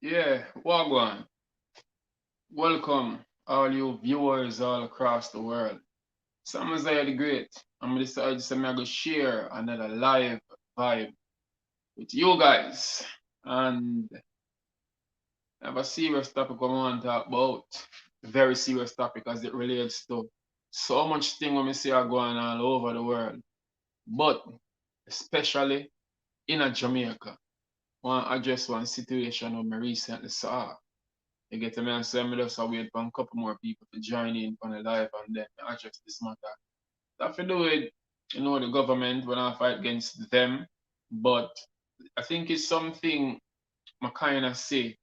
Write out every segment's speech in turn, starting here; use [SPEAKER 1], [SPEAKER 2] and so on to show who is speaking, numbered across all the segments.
[SPEAKER 1] Yeah, Wagwan. Welcome, all you viewers all across the world. So I'm Amaziyah the Great. I'm decided to I'm gonna share another live vibe with you guys. And I have a serious topic I want to talk about. Very serious topic as it relates to so much thing when we see are going all over the world. But especially in a Jamaica. I want to address one situation when I recently saw. You get me and say me just wait for a couple more people to join in on the live and then address this matter. That to do with the government when I fight against them. But I think it's something I kinda say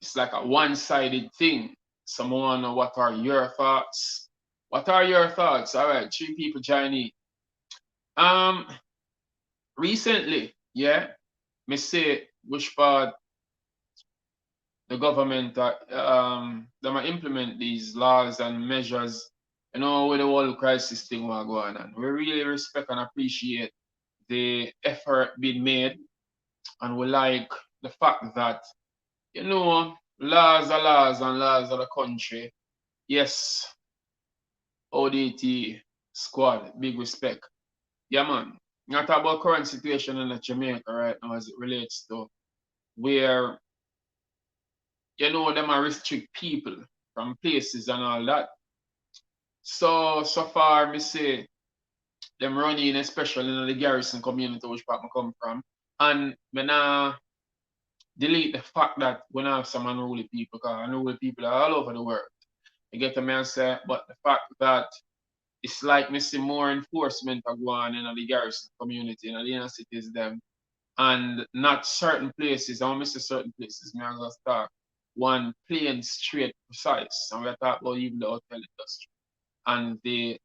[SPEAKER 1] it's like a one-sided thing. Someone know what are your thoughts? What are your thoughts? Alright, three people join in. Um recently, yeah, me say which part the government that might implement these laws and measures, with the whole crisis thing we're going on. We really respect and appreciate the effort being made, and we like the fact that, laws are laws and laws of the country. Yes, ODT squad, big respect. Yeah, man. Not about current situation in Jamaica right now as it relates to where them are restrict people from places and all that. So far, me say them running, especially in the garrison community, which part I come from, and me nah delete the fact that we have some unruly people, because unruly people are all over the world. You get what I say? But the fact that it's like me see more enforcement are going in the garrison community, in the inner cities, them, and not certain places. I want to see certain places. Me gonna start one plain, straight, precise, and we're talking about even the hotel industry and the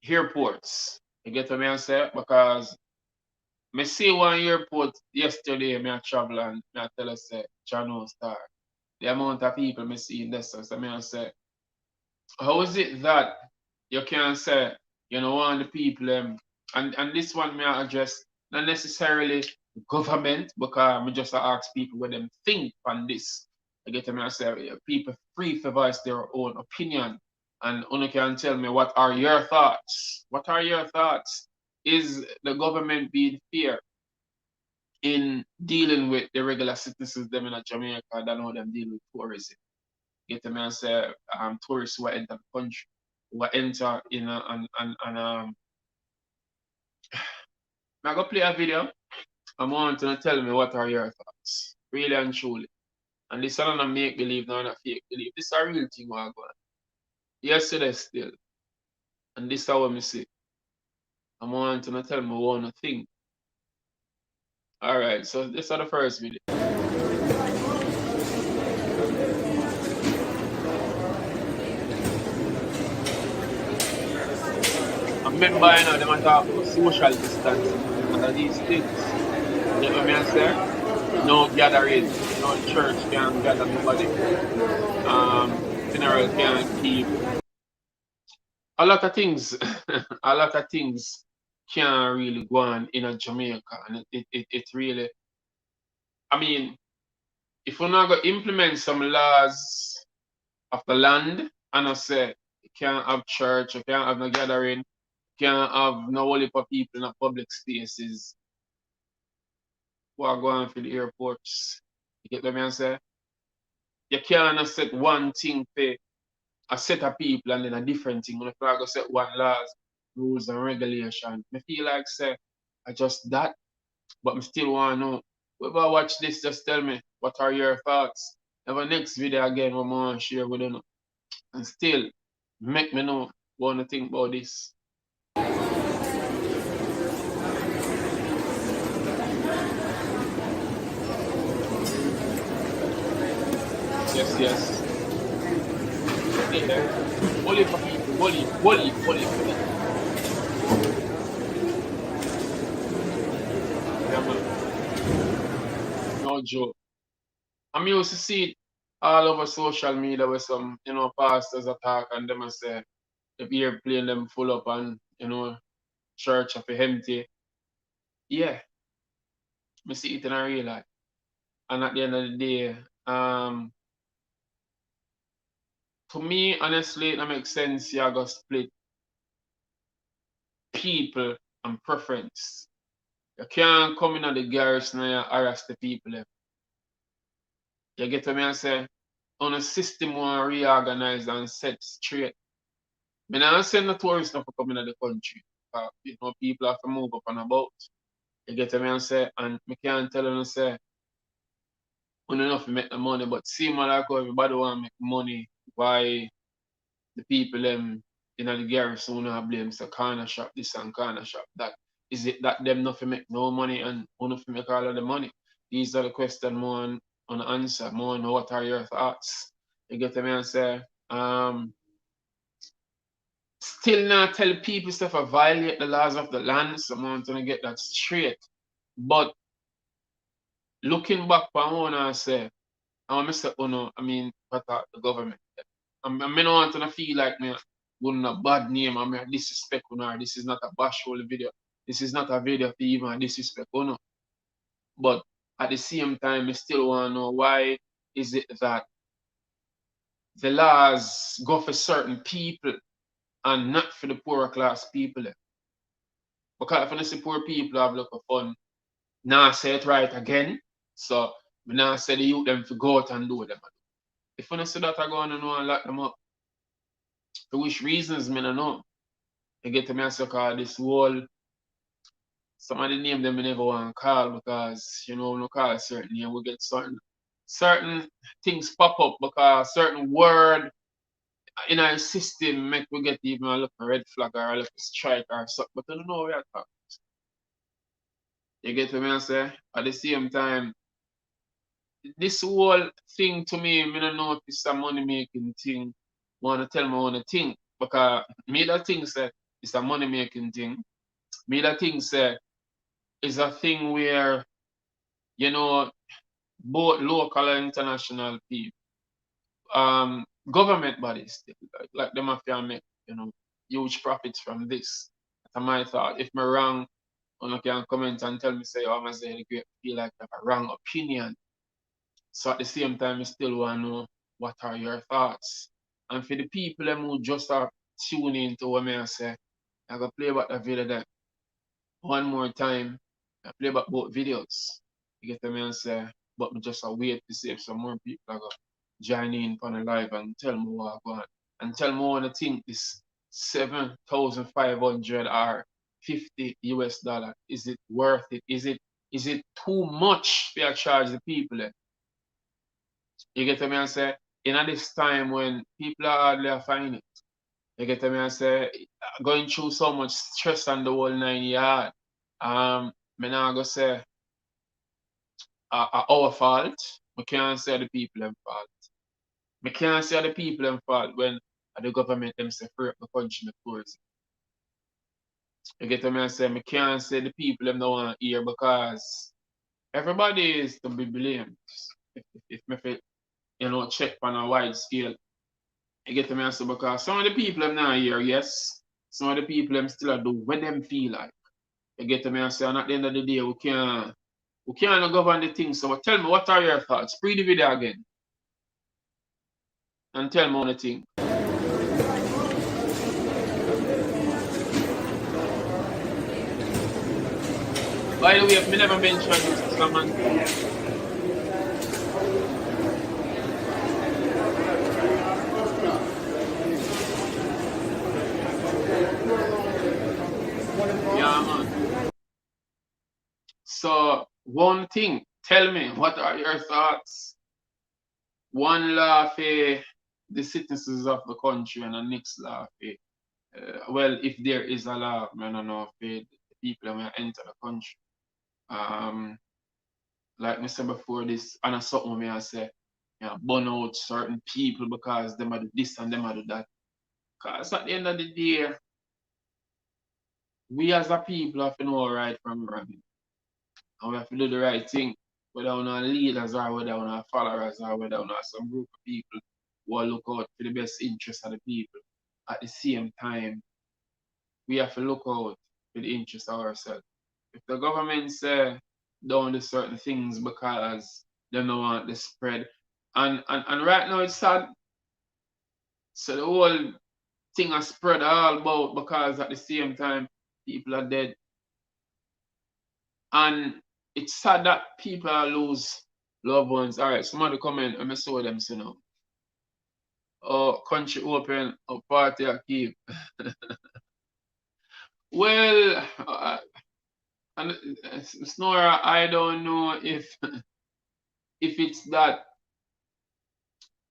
[SPEAKER 1] airports. You get what I say? Because me see one airport yesterday, me a travel and me a tell us say Jano Star. The amount of people me see in this, so me I say, how is it that you can say you know want the people and this one me I address not necessarily the government, because me just ask people what them think on this. I get me I say people free to voice their own opinion, and you can tell me what are your thoughts. What are your thoughts? Is the government being fair in dealing with the regular citizens them in Jamaica that know them deal with tourism? Get me and say tourists who enter the country, who enter in and I go play a video. I want to tell me what are your thoughts, really and truly. And this is not a make believe, not a fake believe. This is a real thing what I go on. Yesterday still, and this is how I see. I want to tell me one thing. All right, so this is the first video. I remember, them are talking about social distancing under these things. You know what I say? No gathering, no church can gather nobody. Funeral can keep. A lot of things, a lot of things can't really go on in a Jamaica, and it really. I mean, if we're not going to implement some laws of the land, and I say you can't have church, you can't have no gathering, you can't have no holy for people in the public spaces, who are going for the airports. You get what I say? You can't set one thing for a set of people and then a different thing. When you go set one laws, rules and regulations. I feel like say I just that, but I still want to know. Whoever watch this, just tell me what are your thoughts. Have a next video again we want to share with you. And still make me know what you think about this. Yes, yes. Yeah. Bully for people, bully. Yeah, man. No joke. I'm used to see it all over social media where some, pastors attack and them and say the airplane them full up and church of empty. Yeah. I see it in a real life. And at the end of the day, to me, honestly, it don't make sense. You go split people and preference. You can't come in at the garrison and you harass the people. You get what I say? On a system want reorganize and set straight. I don't send the tourists not to come in the country. People have to move up and about. You get what I say? And I can't tell them say, we don't have to make the money, but see like how everybody want to make money. Why the people in the garrison have blame so corner shop this and corner shop that. Is it that them not to make no money and not to make all of the money? These are the questions more on answer, more on what are your thoughts. You get what I say? Still not tell people stuff I violate the laws of the land, so I'm going to get that straight. But looking back I want to say, I Mr. Uno, I mean, what the government. I don't want to feel like me going a bad name and me disrespect Uno. This is not a bashful video. This is not a video to even disrespect Uno. But at the same time, I still want to know why is it that the laws go for certain people and not for the poorer class people. Because if I see poor people have look of fun, now say it right again. So we now say the youth them to go out and do them. If I see that I go on and know and lock them up, for which reasons me no know. You get to me and say call this whole some of the name them I never want to call because when we call a certain name we get certain things pop up because certain word in our system make we get even a look a red flag or a look a strike or something. But I don't know where I talk. You get what me and say? At the same time, this whole thing to me, I don't know if it's a money making thing. Want to tell me one thing because me that thing say it's a money making thing. Me that thing say is a thing where you know both local and international people, government bodies like them have to make huge profits from this. That's my thought. If I'm wrong, one can comment and tell me say, oh, I'm saying great feel like I have a wrong opinion. So at the same time, I still want to know what are your thoughts. And for the people them who just are tuning into what I say, I go play back the video that one more time. I play back both videos. You get what I say? But me just a wait to see if some more people are going join in on the live and tell me what I want. And tell me what I think this 7,500 or 50 US dollar. Is it worth it? Is it too much for charge the people? You get what I say? In this time when people are hardly finding it. You get what I say? Going through so much stress on the whole 9 yard. Me now go say our fault. We can't say the people them fault. We can't say the people them fault when the government them say free up the country the tourism. You get what I say? We can't say the people them don't want to hear because everybody is to be blamed. If me fit, check on a wide scale. You get me answer because some of the people them not here, yes. Some of the people them still do what them feel like. You get me answer, and at the end of the day we can't govern the things. So tell me what are your thoughts? Pre the video again and tell me one thing. By the way, if me never mentioned this, someone yeah man. So one thing, tell me what are your thoughts? One law for the citizens of the country and the next law for well, if there is a law, I don't know, for the people who enter the country. Um, like I said before, this and a something me I say, burn out certain people because them are do this and them are do that. Because at the end of the day, we as a people have to know right from wrong. And we have to do the right thing. Whether we are leaders or whether we are followers or whether we are some group of people who are look out for the best interest of the people. At the same time, we have to look out for the interest of ourselves. If the government say down to certain things because they don't want the spread. And right now it's sad. So the whole thing has spread all about because at the same time people are dead. And it's sad that people lose loved ones. Alright, somebody comment and I saw them so now. Oh, country open, oh, party I keep. Well, and Snora, I don't know if it's that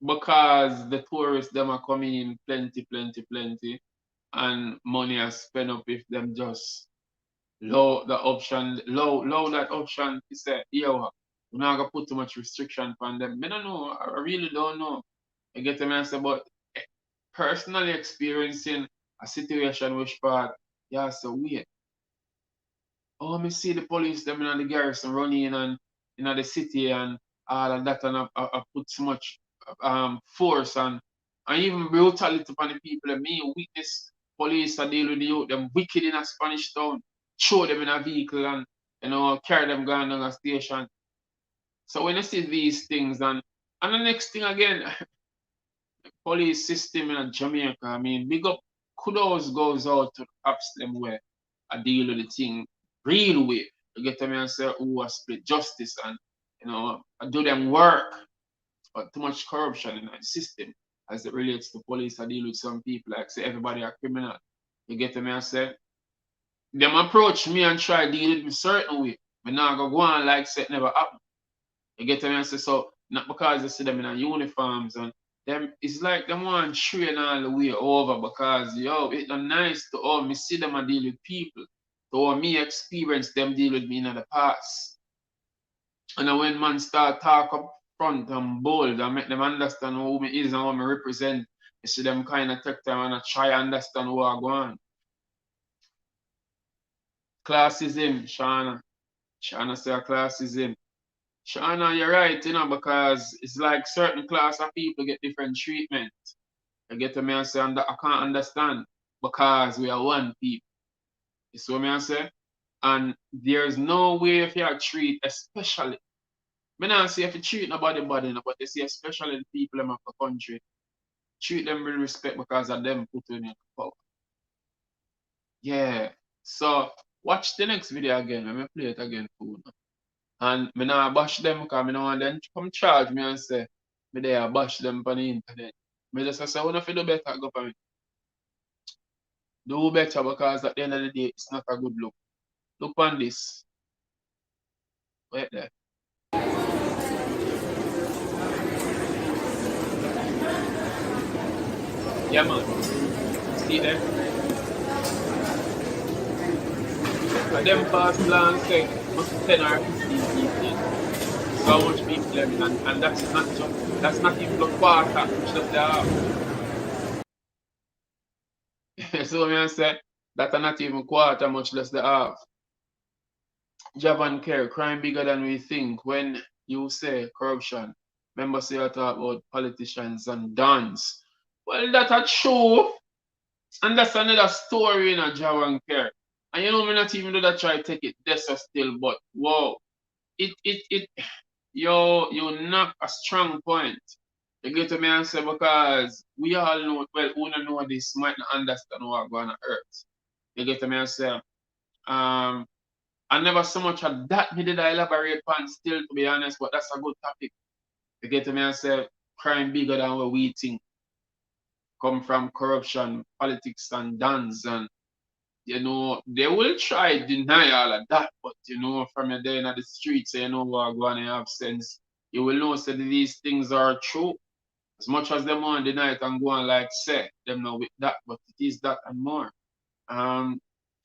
[SPEAKER 1] because the tourists them are coming in plenty, plenty, plenty, and money is spent up if them just low that option to say, yo, we're not gonna put too much restriction on them. I don't know, I really don't know. I get them answer, but personally experiencing a situation which part, yeah, so weird. Oh, me see the police them in the garrison running and in the city and all of that, and I put so much force and even brutality upon the people. And me witness police are deal with the youth, them wicked in a Spanish town, throw them in a vehicle and carry them going down a station. So when you see these things and the next thing again, police system in Jamaica, I mean, big up kudos goes out to the cops them where I deal with the thing real way. You get me and say who I split justice and I do them work, but too much corruption in the system as it relates to police. I deal with some people like say everybody a criminal. You get me and say them approach me and try deal with me certain way. But now I go on like say it never happened. You get me and say so not because they see them in a uniforms and them it's like them want train all the way over because yo it's not nice to me see them and deal with people. So me experience them deal with me in the past. And then when man start talk up front and bold and make them understand who me is and what me represent, you see them kind of take time and I try understand what I go on. Classism, Shana. Shana say classism. Shana, you're right, because it's like certain class of people get different treatment. I get to me and say, I can't understand because we are one people. You see what me I say? And there's no way if you treat, especially, me not say if you treat nobody body, but you see especially the people in the country, treat them with respect because of them put in the power. Yeah. So watch the next video again. Let me play it again for you. And me not bash them because me no want them to come charge me and say me there bash them on the internet. Me just say, what if you do better, government? Do better because at the end of the day, it's not a good look. Look on this. Wait there. Yeah, man. See them? And them pass plan say, must 10 or 15 people. So much people them, and that's not even the quarter, which is the half. So me I say, that's not even quarter, much less the half. Javan care, crime bigger than we think. When you say corruption, remember say I talk about politicians and dons. Well, that's true. And that's another story in a Javan care. And you know me not even do that try to take it this still, but whoa. It you knock a strong point. You get to me and say because we all know well who don't know this might not understand what going on earth. You get to me and say um I never so much of that me did I elaborate on still to be honest, but that's a good topic. You get to me and say crime bigger than what we think. Come from corruption, politics and dance and they will try deny all of that, but from your day in the streets, what going to have sense. You will know that these things are true. As much as them want deny it and go on like say, them know with that, but it is that and more. Um,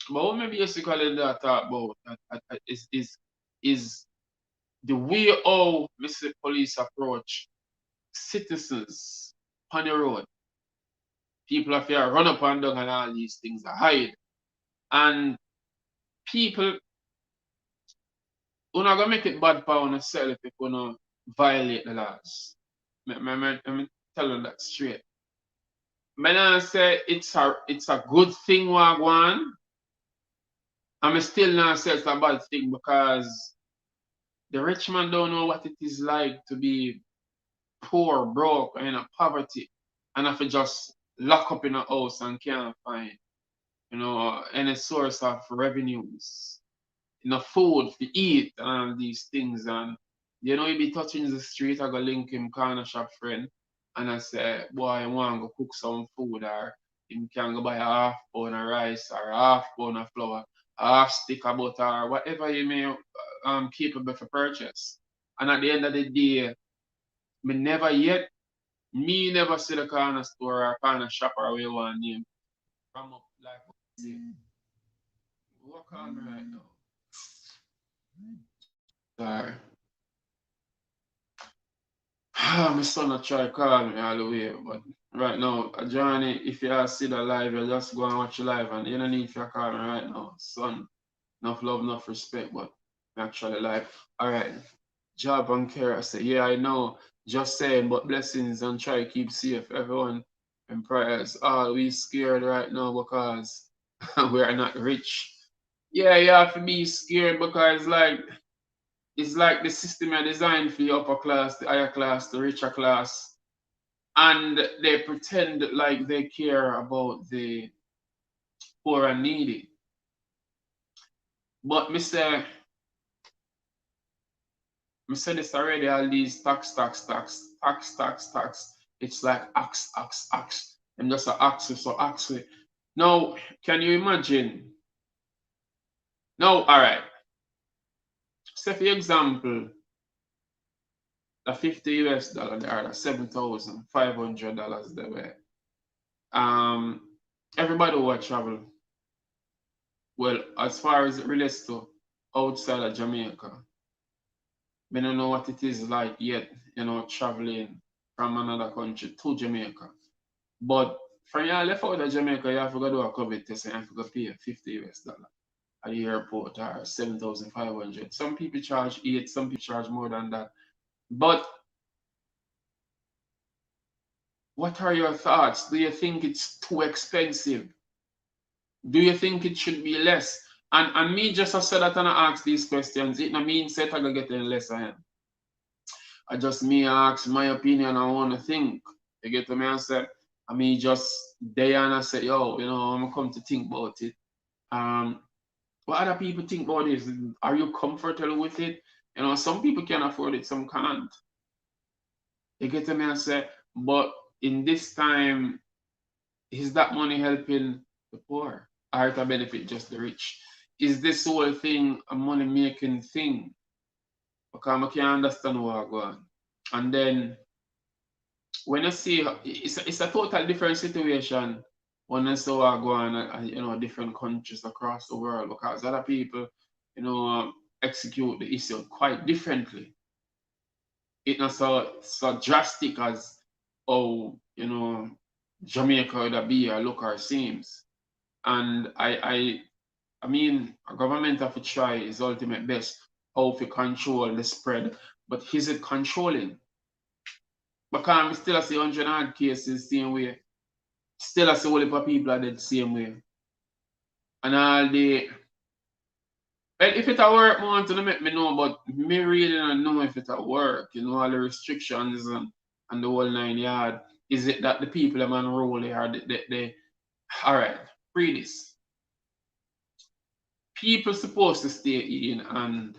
[SPEAKER 1] but what maybe basically that talk about is the way how Mr. Police approach citizens on the road. People have to run up and down and all these things are hide. And people, we're not gonna make it bad for yourself if you not violate the laws. Me tell you that straight. Me not say it's a good thing what go on, and me still not say it's a bad thing because The rich man don't know what it is like to be poor, broke, and in poverty, and have to just lock up in a house and can't find, any source of revenues, enough food to eat and all these things. And you be touching the street, I go link him corner shop friend and I say, boy, I want to go cook some food, or him can go buy a half pound of rice or a half pound of flour, a half stick of butter, or whatever you may capable for purchase. And at the end of the day, me never yet, me never see the corner store or corner shop or where you want name from up like what call me right now? Sorry. My son a try call me all the way, but right now, Johnny, if you see the live, you just go and watch the live, and you don't need to call me right now. Son, enough love, enough respect, but I'm actually live. All right, job and care. I say, yeah, I know. Just saying, but blessings and try to keep safe. Everyone and prayers. All we scared right now because we are not rich. Yeah, you have to be scared because it's like the system are designed for the upper class, the higher class, the richer class, and they pretend like they care about the poor and needy. But me say this already, all these tax. It's like axe. And just a axe, so axe. Now, can you imagine? Now, all right. Say for example, the 50 US dollar there, the $7,500 there were. Everybody will travel. Well, as far as it relates to outside of Jamaica, we don't know what it is like yet, traveling from another country to Jamaica. But from your left out of Jamaica, you have to go do a COVID test and you have to go pay 50 US dollar at the airport, or 7,500. Some people charge 8, some people charge more than that. But what are your thoughts? Do you think it's too expensive? Do you think it should be less? And me just I said that and I ask these questions. It no mean set I go get any less I am. I just me ask my opinion. I want to think. You get to me and say, I mean just day and I say, yo, I'm gonna come to think about it. Um, what other people think about this? Are you comfortable with it? Some people can afford it, some can't. You get to me and say, but in this time, is that money helping the poor? Or it benefit just the rich? Is this whole thing a money making thing? Because I can't understand what I go on. And then when you see it's a total different situation when you see what go on different countries across the world, because other people, execute the issue quite differently. It's not so drastic as how Jamaica would be or look or seems. And I mean, a government have to try its ultimate best how to control the spread, but is it controlling? Because we still see 100 odd cases same way. Still I see whole heap of people are dead same way. And all the well, if it a work, I want to make me know, but me really don't know if it a work, all the restrictions and the whole 9 yard. Is it that the people are unruly or they all right, read this. People supposed to stay in and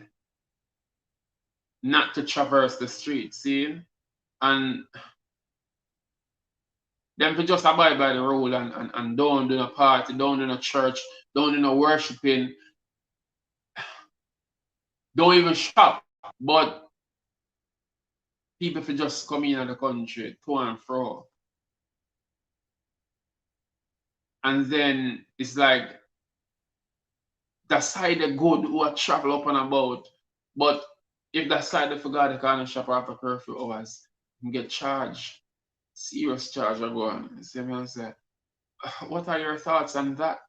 [SPEAKER 1] not to traverse the street, see? And them to just abide by the rule and don't do no party, don't do no church, don't do no worshiping, don't even shop. But people for just come in the country to and fro. And then it's like that side of good who are travel up and about. But if that side of forgot the kind of shop after curfew hours, you get charged. Serious charge are going. See me and say, what are your thoughts on that?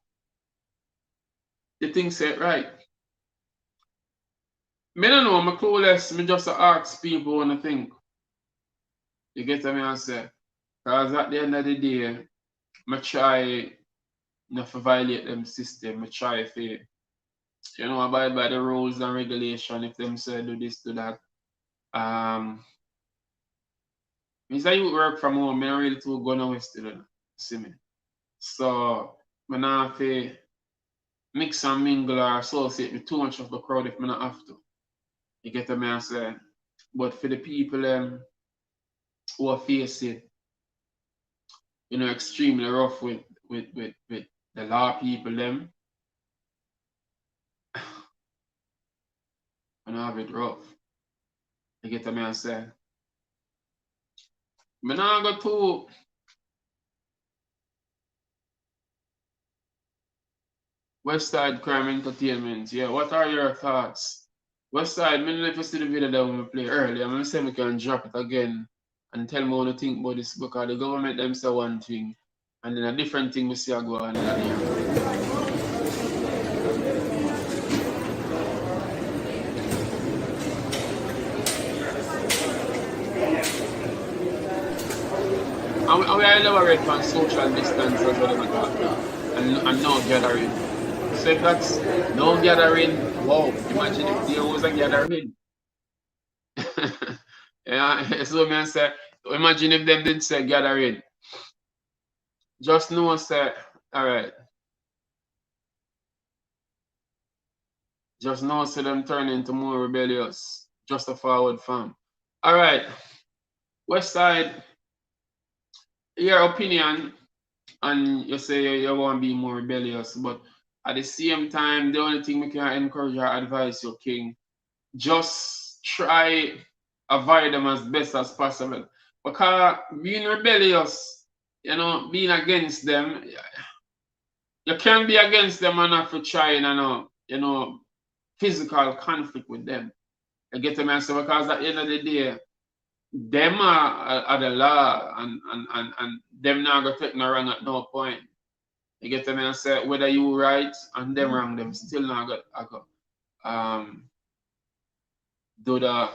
[SPEAKER 1] You think say it right? Me don't know, I'm clueless. Me just ask people when I think. You get me and say, because at the end of the day, I try not to violate them system. I try to abide by the rules and regulation. If them say do this, do that. Me say you work from home, me not really too go nowhere still, see me. So, me not have to mix and mingle or associate with too much of the crowd if me not have to. You get what I say? But for the people who are face it, extremely rough with the law people them, and have it rough. You get what I say? Me not go to West Side Crime Entertainment. Yeah, what are your thoughts? West Side, me never see the video that we play earlier. I'm gonna say we can drop it again and tell me what you think about this because the government them say one thing and then a different thing we see a go on in here. And we elaborate on social distance as well as talk and no gathering. So if that's no gathering, wow, imagine if there was a gathering. Yeah, so me say, imagine if them didn't say gathering. Just know say, alright. Just know say them turn into more rebellious. Just a forward farm. Alright. West Side, your opinion, and you say you want to be more rebellious, but at the same time, the only thing we can encourage or advise you, King, just try avoid them as best as possible. Because being rebellious, being against them, you can't be against them and have to try and physical conflict with them. You get me? So because at the end of the day, them are the law and them not gonna take no wrong at no point. You get me? I say whether you right and them wrong, them still not got do the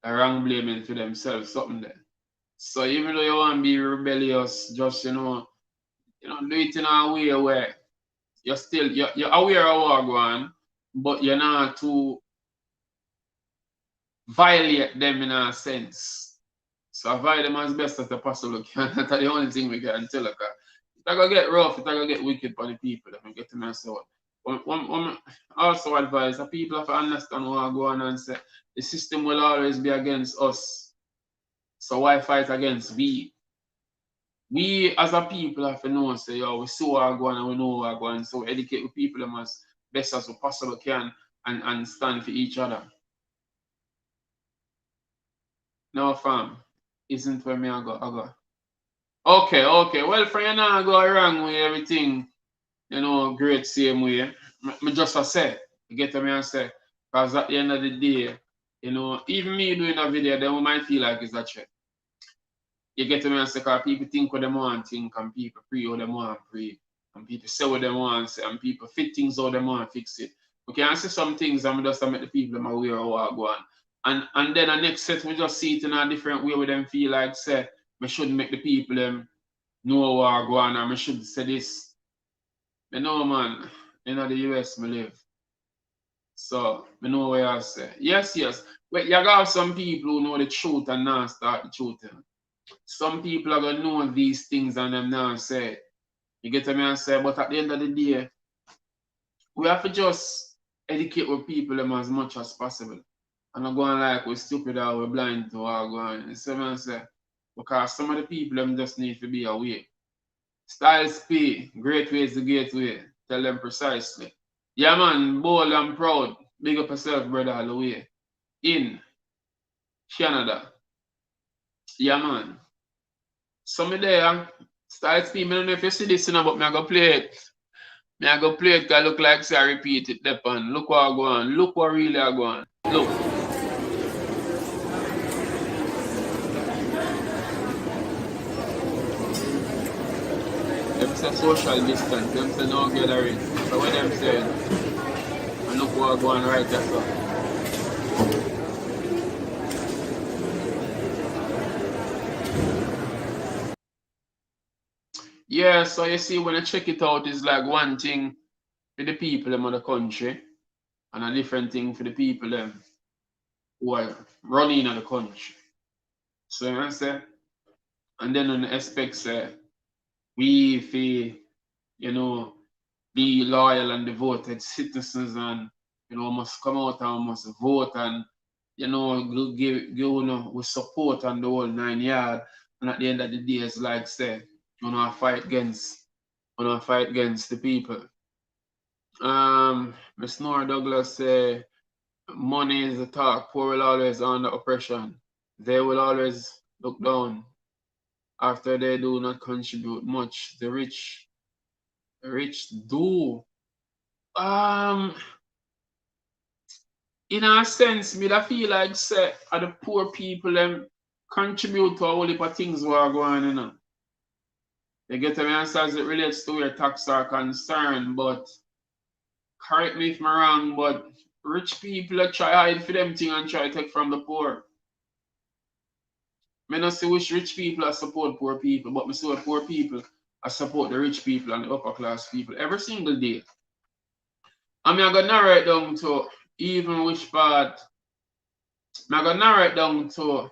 [SPEAKER 1] wrong blaming to themselves, something there. So even though you want to be rebellious, just do it in a way where you're aware of what going on, but you're not to violate them in a sense. So avoid them as best as the possible can. That's the only thing we can tell. It's gonna get rough, it's gonna get wicked for the people that we get to mess up. Also advise the people have to understand what go on and say the system will always be against us. So why fight against we? We as a people have to know say yo, we see what go on and we know what go on. So we educate the people them as best as we possibly can and stand for each other. No fam, isn't where me I go. Okay. Well for you now go wrong with everything, great same way. Me just a say, you get what me I say? Because at the end of the day, even me doing a video, then might feel like it's a check. You get what me I say? Because people think what they want think and people pray what they want pray. And people say what they want say and people fit things how they want fix it. We can say some things and we just make the people them aware of what go on. And then the next set we just see it in a different way with them feel like say we shouldn't make the people them know what go on and we should say this. I know man, in the US me live. So I know what I say. Yes. But you got some people who know the truth and not start the truth. Some people are gonna know these things and them now say. You get what I say? But at the end of the day, we have to just educate our people them as much as possible. And not going like we're stupid or we're blind to what going. You see what I say? Because some of the people them just need to be aware. Styles P, great ways to gateway. Tell them precisely. Yeah man, bold and proud. Big up yourself, brother, all the way. In Canada. Yeah man. Some there, Styles P, I don't know if you see this, but me I go play it. I go play it because look like say I repeat it. Depend. Look what I go on. Look what really I go on. Look. Them say social distance. Them say no gathering. So what them saying? And look what I go on right there. So. Yeah, so you see when I check it out, it's like one thing. for the people them of the country and a different thing for the people them who are running in the country. So you know what I say? And then on the aspect say we feel, you know, be loyal and devoted citizens and must come out and must vote and give with support and the whole 9 yard. And at the end of the day, it's like say, fight against the people. Miss Nora Douglas say money is the talk, poor will always under oppression. They will always look down after they do not contribute much. The rich do. Um in a sense, me I feel like say the poor people them contribute to a whole heap of things what are going on. You get me answer as it relates to your tax are concerned, but correct me if I'm wrong, but rich people try hide for them thing and try to take from the poor. Me not see which rich people are support poor people, but me see what poor people I support the rich people and the upper class people every single day. And me I gonna narrow it down to even which part. Me I gonna narrow it down to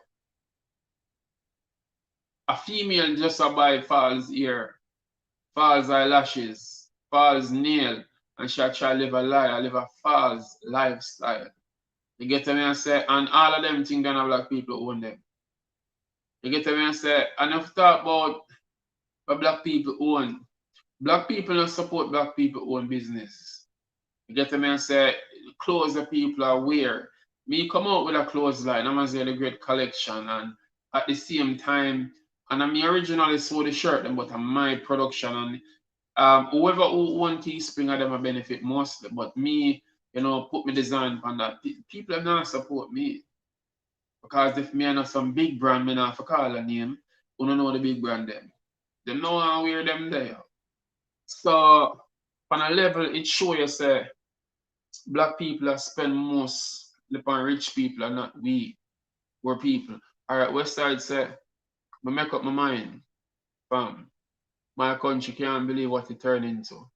[SPEAKER 1] a female just a buy false ear, false eyelashes, false nail, and she try live a lie, live a false lifestyle. You get me and say, and all of them think that black people own them. You get me and say, and if talk about what black people own, black people don't support black people own business. You get me and say, clothes that people are wear. Me come out with a clothes line, Amaziyah the great collection, and at the same time, and I originally sold the shirt, but I'm my production, and whoever who own Teespring of them a benefit mostly, but me, put me design on that. People are not support me. Because if me and some big brand, me not for call a name, who don't know the big brand them. They know how wear them there. So on a level it show you say black people are spend most upon rich people and not we poor people. Alright, West Side say, I make up my mind, fam. My country can't believe what it turned into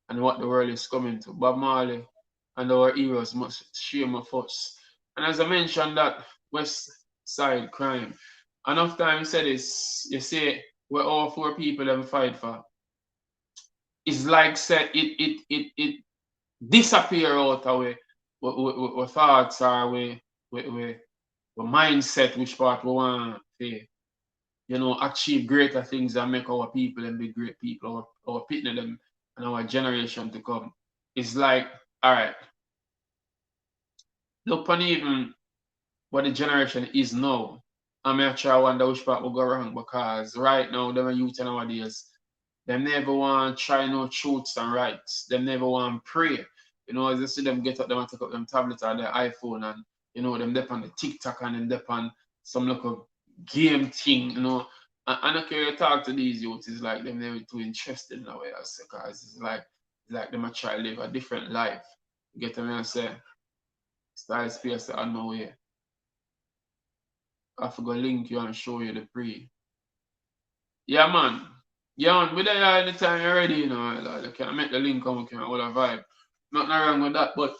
[SPEAKER 1] and what the world is coming to. Bob Marley and our heroes must shame of us. And as I mentioned that West Side crime, enough time you say this, you say where all four people them fight for. It's like said it disappear out of we thoughts or we mindset which part we want to achieve greater things and make our people and be great people, our people them and our generation to come. It's like, all right, look on even what the generation is now. I may try wonder which part will go wrong because right now, them youth nowadays, they never want to try no truths and rights. They never want to pray. As you see them get up, them and take up them tablets or their iPhone and, them dep on the TikTok and them dep on some local game thing, And I can talk to these youths, it's like them never too interested in a way, because it's like them a try live a different life. You get me and say, style space on my way. I forgot link you and show you the pre. Yeah, man. Yeah, man. We there anytime you're ready, Like, you can make the link come, we can all a vibe. Nothing wrong with that, but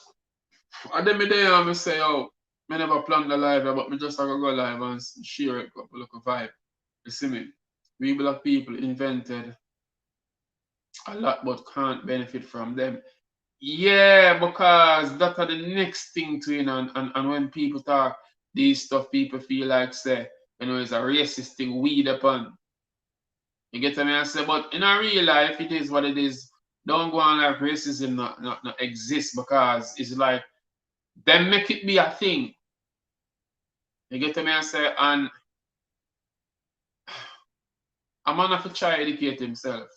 [SPEAKER 1] I then me there and me say, oh, me never planned the live, but me just go live and share it, couple look a vibe. You see me? We black people invented a lot but can't benefit from them. Yeah, because that are the next thing to and when people talk these stuff, people feel like say, it's a racist thing weed upon. You get what I say? But in a real life, it is what it is. Don't go on like racism not exist because it's like them make it be a thing. You get what I say? And a man have to try educate himself,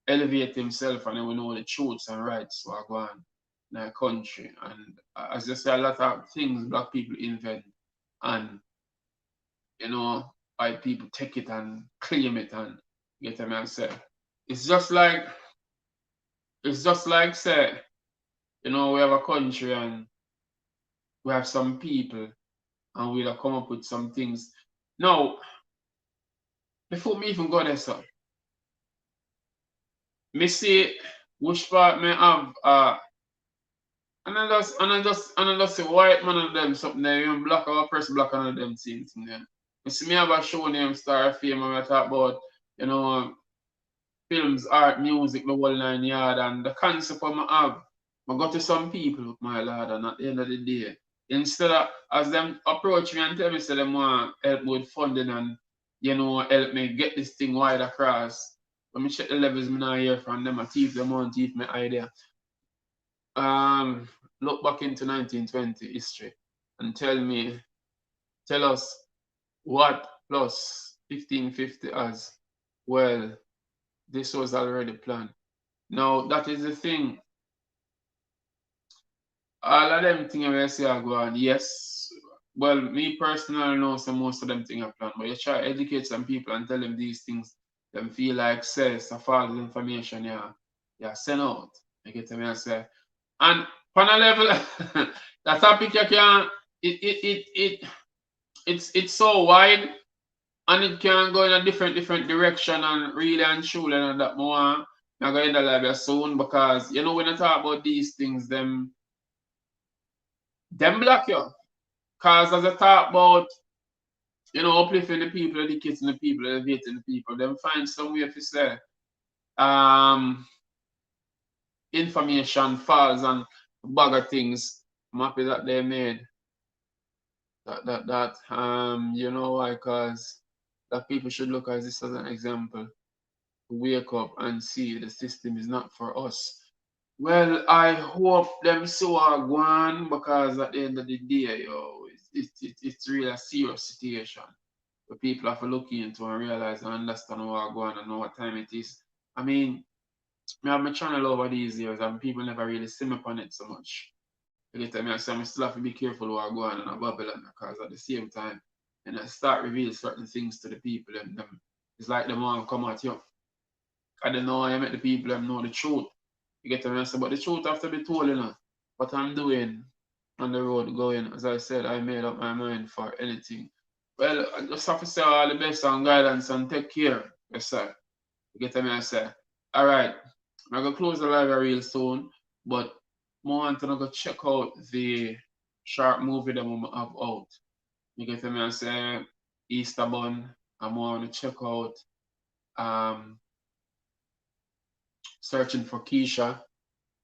[SPEAKER 1] elevate himself, and then we know the truths and rights what are going on in our country. And as I say, a lot of things black people invent and white people take it and claim it and get what I say. It's just like say, we have a country and we have some people and we'll come up with some things. Now, before me even go there, sir, me see which part may have and I just say white man of them something there, even black or person black on them things there. You see me have a show named Star Fame and I talk about, you know, films, art, music, the whole 9 yard, and the concept of I have, I go to some people with my lad, and at the end of the day, instead of as them approach me and tell me say them want help with funding and help me get this thing wide across. Let me check the levels me now hear from them, I teach them on teach my idea. Look back into 1920 history and tell us what plus 1550 as well. This was already planned. Now that is the thing. All of them things I say are going, yes. Well, me personally know some most of them things are planned, but you try to educate some people and tell them these things, them feel like says a false information, yeah, send out. You get me I say. And on a level that topic you can it's so wide and it can go in a different direction and really and truly and that more I'm going to live soon because when I talk about these things them block you. Cause as I talk about uplifting the people, educating the people, elevating the people, them find some way to say information false and bag of things. I'm happy that they made that you know why, cause that people should look at this as an example. Wake up and see the system is not for us. Well, I hope them so are gone because at the end of the day, it's really a serious situation. The people have to look into and realize and understand what going on and know what time it is. I mean, I have my channel over these years and people never really see me on it so much. You get me? I say I still have to be careful what going on in Babylon because at the same time, and I start reveal certain things to the people and them. It's like them want to come at you. I don't know I make the people them know the truth. You get me? I say, but the truth have to be told, what I'm doing on the road going. As I said, I made up my mind for anything. Well, I just have to say all the best and guidance and take care. Yes, sir. You get me? I say, all right. I'm going to close the live real soon, but I want to go check out the short movie that I have out. You get me? I say, Easter Bun. I'm going to check out Searching for Keisha.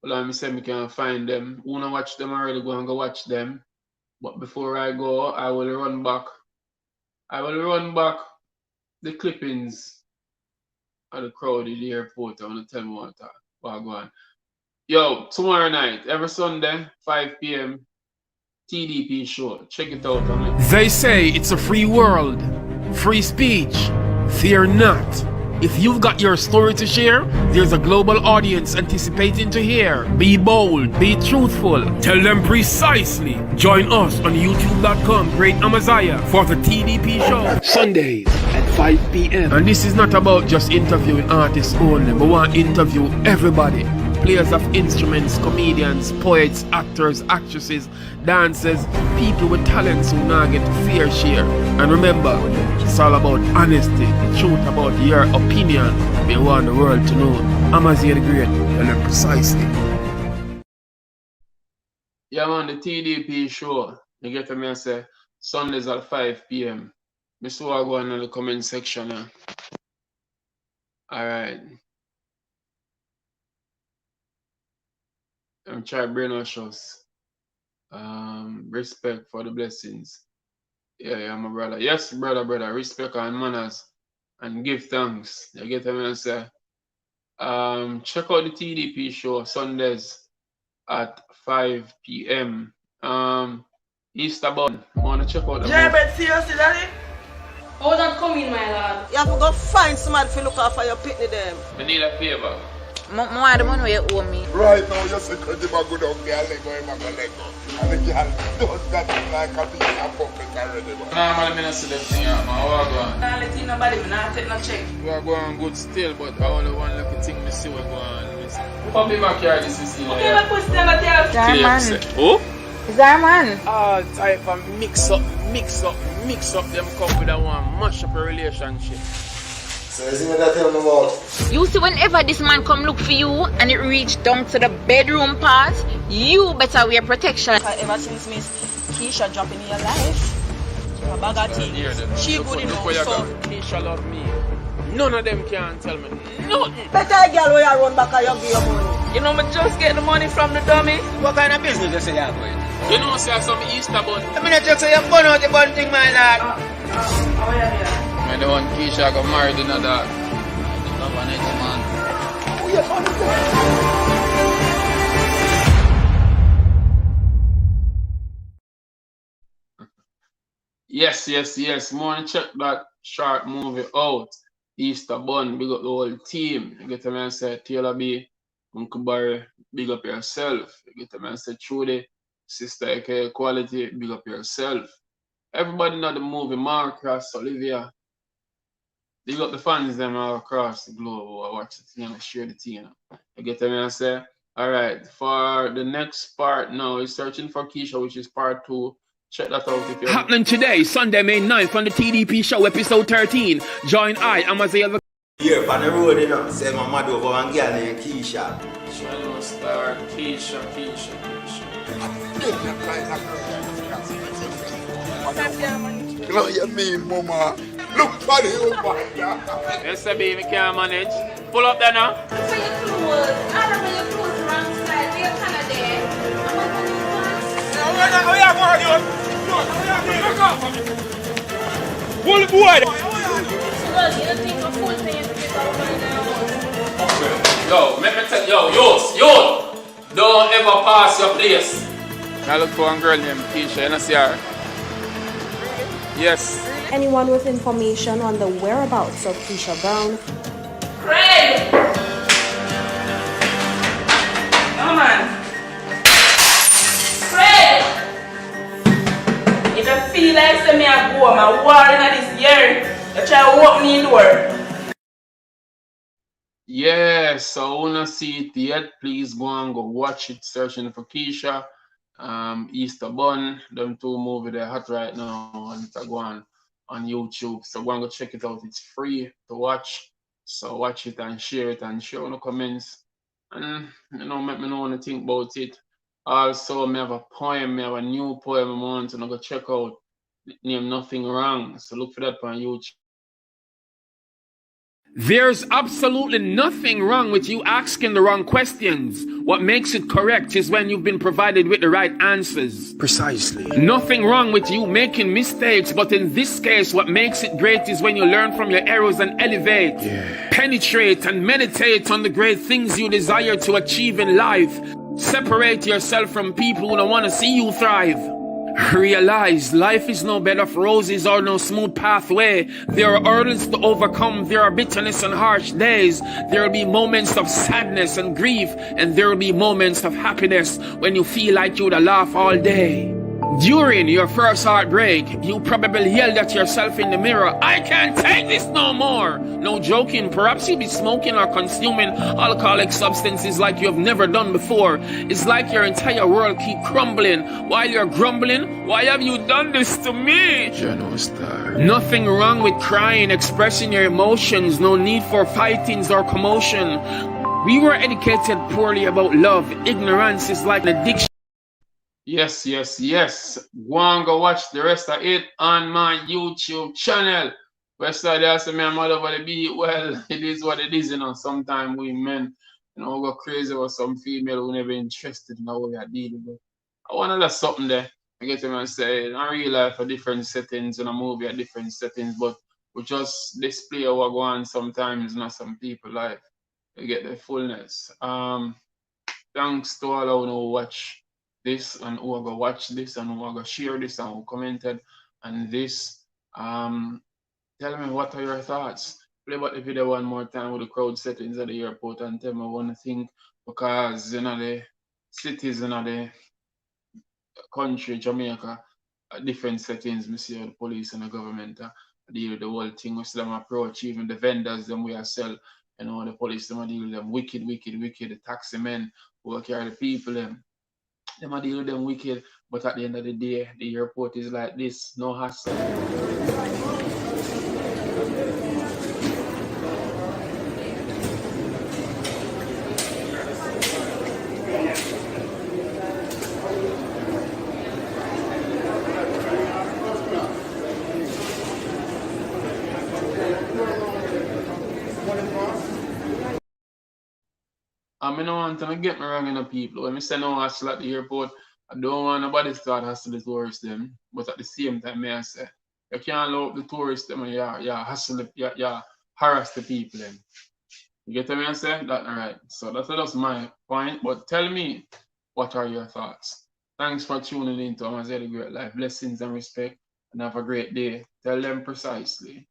[SPEAKER 1] Well, let me say we can find them. Who not watch them already, go and go watch them. But before I go, I will run back the clippings of the crowd in the airport. I want to tell me what go on. Yo, tomorrow night, every Sunday, 5 p.m., TDP show. Check it out.
[SPEAKER 2] They say it's a free world, free speech. Fear not. If you've got your story to share, there's a global audience anticipating to hear. Be bold, be truthful, tell them precisely. Join us on youtube.com, Great Amaziyah, for the TDP show. Sundays at 5 p.m. And this is not about just interviewing artists only, but we want to interview everybody. Players of instruments, comedians, poets, actors, actresses, dancers, people with talents who now get fair share. And remember, it's all about honesty, the truth about your opinion. We want the world to know. Amaziyah the Great, tell them precisely.
[SPEAKER 1] Yeah, man, the TDP show. You get me? I say Sundays at 5 p.m. Me so I go in the comment section. All right. I'm trying to brainwash us. Respect for the blessings. Yeah, my brother. Yes, brother. Respect and manners and give thanks. You get what I say? Check out the TDP show Sundays at 5 p.m. Easter Bun. I want to check out the
[SPEAKER 3] but seriously, daddy?
[SPEAKER 4] How that come in, my lord?
[SPEAKER 3] You have to go find somebody to look after your picnic them.
[SPEAKER 1] I need a favor.
[SPEAKER 4] More the money you owe me.
[SPEAKER 5] Right now, you're secretly going to go down there, Lego, and the girl does that like a piece of puppet already.
[SPEAKER 1] Normally, I don't see them thing out, man. How I go on?
[SPEAKER 3] I let you nobody, I not take no check.
[SPEAKER 1] We are going good still, but I only want to look at things I see what go on. Put me back here, this is
[SPEAKER 3] Okay, my pussy never tell.
[SPEAKER 4] Zarman.
[SPEAKER 1] Who?
[SPEAKER 4] Zarman.
[SPEAKER 1] All type of mix up them couple that want mash up a relationship.
[SPEAKER 6] So you see what I tell me about?
[SPEAKER 4] You see, whenever this man come look for you and it reach down to the bedroom part, you better wear protection.
[SPEAKER 3] Ever since Miss Keisha dropping in your life, a bag of things. She good enough, so
[SPEAKER 2] Keisha love me. None of them can tell me nothing.
[SPEAKER 3] better a girl where you run back and you give your money.
[SPEAKER 4] You know, me just get the money from the dummy.
[SPEAKER 6] What kind of business you say you're going?
[SPEAKER 2] You know, say some Easter bun.
[SPEAKER 6] I mean, I just say you're going out the bun thing, my lad.
[SPEAKER 3] How are you here?
[SPEAKER 1] I don't want Keisha got married in that.
[SPEAKER 6] Oh, yeah, man.
[SPEAKER 1] Yes. More check that short movie out. Easter Bun, big up the whole team. You get a man say Taylor B, Uncle Barry, big up yourself. You get a man say Trudy, Sister AK Quality, big up yourself. Everybody know the movie, Marcus, Olivia. Big up the fans them all across the globe who are watching the thing and share the thing. You get a man say, alright, for the next part now, is searching for Keisha, which is part 2. Check that out if you
[SPEAKER 2] Happening today, Sunday, May 9th on the TDP show, episode 13. Join I, Amaziyah.
[SPEAKER 6] Here, on the road, you know, say my mother over and girl named Keisha.
[SPEAKER 1] Channel star Keisha.
[SPEAKER 5] You know what you mean, mama? Look for the over here.
[SPEAKER 1] Yes, baby, me can't manage. Pull up there now.
[SPEAKER 4] For your clothes, I don't know your clothes wrong style. You're kind of there.
[SPEAKER 2] Pull boy!
[SPEAKER 4] You don't think a full thing to get over now?
[SPEAKER 1] Yo, make me tell yo, don't ever pass your place. I look for a girl named Keisha, you know see her? Yes.
[SPEAKER 7] Anyone with information on the whereabouts of Keisha Brown,
[SPEAKER 3] Craig! No man. Craig! If you feel like say me a go, my war in this year, you try to open the door.
[SPEAKER 1] Yes, so I wanna see it yet. Please go and go watch it. Searching for Keisha, Easter Bun, them two movies they're hot right now, and it's go on YouTube. So go and go check it out. It's free to watch. So watch it and share it and share in the comments. And you know, make me know what you think about it. Also, I have a poem, I have a new poem I want to go check out. Name Nothing Wrong. So look for that on YouTube.
[SPEAKER 2] There's absolutely nothing wrong with you asking the wrong questions. What makes it correct is when you've been provided with the right answers.
[SPEAKER 6] Precisely.
[SPEAKER 2] Nothing wrong with you making mistakes, but in this case, what makes it great is when you learn from your errors and elevate, penetrate and meditate on the great things you desire to achieve in life. Separate yourself from people who don't want to see you thrive. Realize life is no bed of roses or no smooth pathway. There are hurdles to overcome. There are bitterness and harsh days. There will be moments of sadness and grief, and there will be moments of happiness when you feel like you'd laugh all day. During your first heartbreak, you probably yelled at yourself in the mirror, I can't take this no more. No joking, perhaps you'll be smoking or consuming alcoholic substances like you have never done before. It's like your entire world keep crumbling. While you're grumbling, why have you done this to me? Nothing wrong with crying, expressing your emotions. No need for fightings or commotion. We were educated poorly about love. Ignorance is like an addiction.
[SPEAKER 1] Yes. Go and go watch the rest of it on my YouTube channel. Rest of the say me and mother for the beat. Well, it is what it is, you know. Sometimes we men, you know, go crazy with some female who never interested in how we are dealing with. I want to let something there. I get them and say, in real life, a different settings, in a movie, a different settings, but we just display what go on sometimes, not some people life. You get the fullness. Thanks to all who watch this and who are gonna watch this and who are gonna share this and who commented and this. Tell me what are your thoughts. Play back the video one more time with the crowd settings at the airport and tell me what you think, because you know the cities in the country, Jamaica, different settings. Me see how the police and the government deal with the whole thing. We see them approach even the vendors them we are sell. You know the police them deal with them wicked. The taxi men who carry the people them. Them deal with them wicked, but at the end of the day, the airport is like this, no hassle. I don't want to get me wrong in the people. When I say no hustle at the airport, I don't want nobody to start hustle the tourists them. But at the same time, I say, you can't allow the tourists them and hustle, harass the people them. You get what I say? That's right. So that's just my point. But tell me, what are your thoughts? Thanks for tuning in to Amaziyah the Great Life. Blessings and respect, and have a great day. Tell them precisely.